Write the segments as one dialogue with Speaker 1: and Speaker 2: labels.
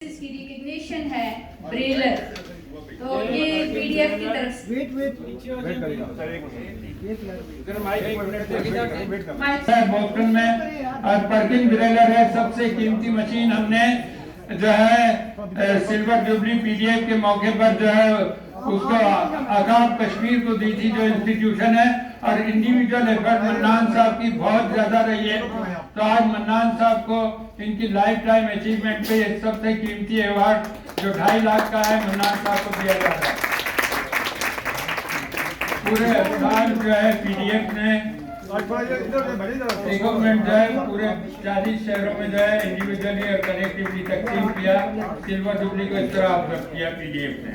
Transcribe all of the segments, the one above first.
Speaker 1: इसकी रिकग्निशन है ब्रेलर, तो ये पीडीएफ की तरफ
Speaker 2: बोस्टन में और पर्किन ब्रेलर है सबसे कीमती मशीन। हमने जो है सिल्वर जुबली पीडीएफ के मौके पर जो है उसको आगाम कश्मीर को दी थी, जो इंस्टीट्यूशन है, और इंडिविजुअल एफर्ट मन्नान साहब की बहुत ज्यादा रही है। तो आज मन्नान साहब को इनकी लाइफ टाइम अचीवमेंट पे सबसे कीमती अवार्ड जो 2.5 लाख का है मन्नान साहब को दिया जा रहा है। पूरे साल जो है पीडीएफ ने गवर्नमेंट जो है पूरे 40 शहरों में जो है इंडिविजुअली और कलेक्टिवली तकसीम किया। सिल्वर जुबली को इस तरह ऑफर किया पीडीएफ ने।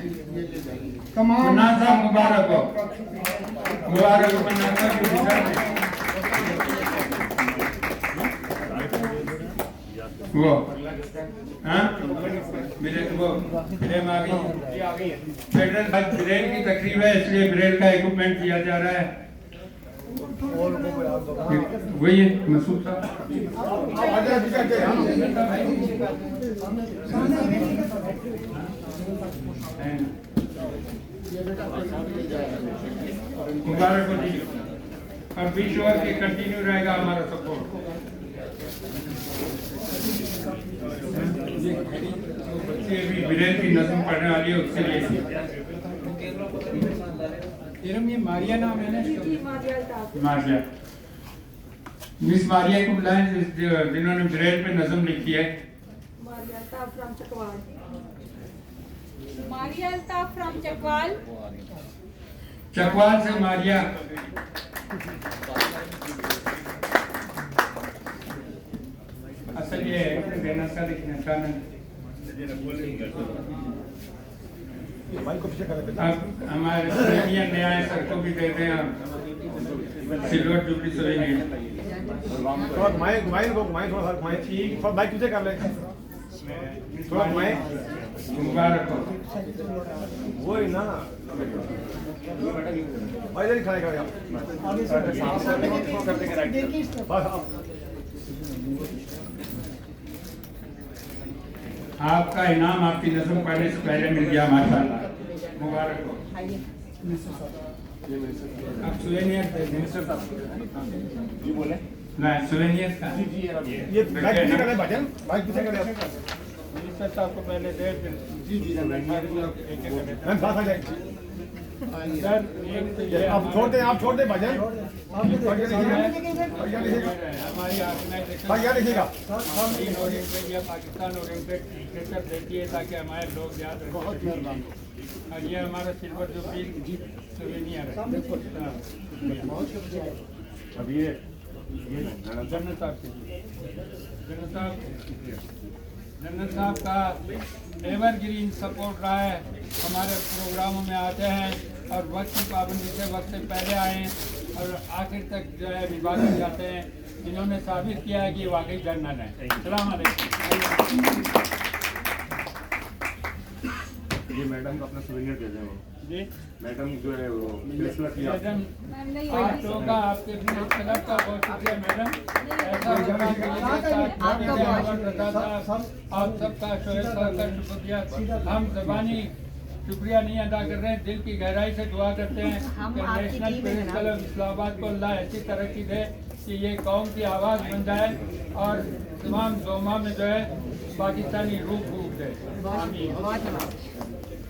Speaker 2: मन्नान साहब मुबारक हो, मुबारक हो मन्नान साहब की वो हाँ मेरे वो फ्रेम आ गई फेडरल ब्रेल की तकरीब है, इसलिए ब्रेल का इक्विपमेंट दिया जा रहा है। वही है मसूद साहब। मुबारक हो जी, और 20 ओवर के कंटिन्यू रहेगा हमारा सपोर्ट। बच्चे भी ब्रेल की नज़म पढ़ने वाली है, उसके लिए ये मारिया नाम है ना, मारिया मिस मारिया को बुलाएं जिन्होंने ब्रेल पे नज़म लिखी है।
Speaker 1: मारिया अल्ताफ फ्रॉम चकवाल,
Speaker 2: चकवाल से मारिया। असल ये देना सा लिखना चाहना अब हमारे न्याय सर को भी देते हैं सिल्वर जुबली सुलेनी।
Speaker 3: बाइक तुझे कर ले थोड़ा
Speaker 2: मुबारक हो।
Speaker 3: वो ही ना भाई जल्दी खड़े कर
Speaker 2: आपका इनाम आपकी नज़म पढ़ने से पहले मिल गया, माशाल्लाह, मुबारक हो। आप सुवेनियर
Speaker 3: बोले
Speaker 2: ना, सुवेनियर का
Speaker 3: ये बाइक पीछे कर ले भजन, बाइक पीछे कर ले
Speaker 2: मिनिस्टर साहब को पहले दे
Speaker 3: मैम साथ आ जाए
Speaker 2: सर। एक तो ये
Speaker 3: आप छोड़ दे भजन
Speaker 2: हमारी
Speaker 3: क्या लिखिएगा
Speaker 2: पाकिस्तान ओरिएंटेड लिटरेचर देती है ताकि हमारे लोग याद रखें। बहुत मेहरबानी। और ये हमारा सिल्वर जुबली सुवेनियर है।
Speaker 3: अब ये
Speaker 2: जन्नत साहब का एवरग्रीन सपोर्ट रहा है, हमारे प्रोग्रामों में आते हैं और वक्त की पाबंदी से वक्त से पहले आए और आखिर तक जो है विभाजन जाते हैं। इन्होंने साबित किया है कि वाकई जनरल है। अस्सलाम वालेकुम।
Speaker 3: ये मैडम को अपना सुवेनियर दे दें।
Speaker 2: जी
Speaker 3: मैडम जो है वो फैसला किया
Speaker 2: मैडम आप लोगों का आपके क्लब का बहुत शुक्रिया मैडम। ऐसा होगा के लिए आप सबका शोएब साहब का शुक्रिया। हम ज़बानी शुक्रिया नहीं अदा कर रहे हैं, दिल की गहराई से दुआ करते हैं कि नेशनल प्रेस क्लब इस्लामाबाद को अल्लाह ऐसी तरक्की दे कि ये कौम की आवाज़ बन जाए और तमाम जोमा में जो है पाकिस्तानी रूह फूक दे। आमीन।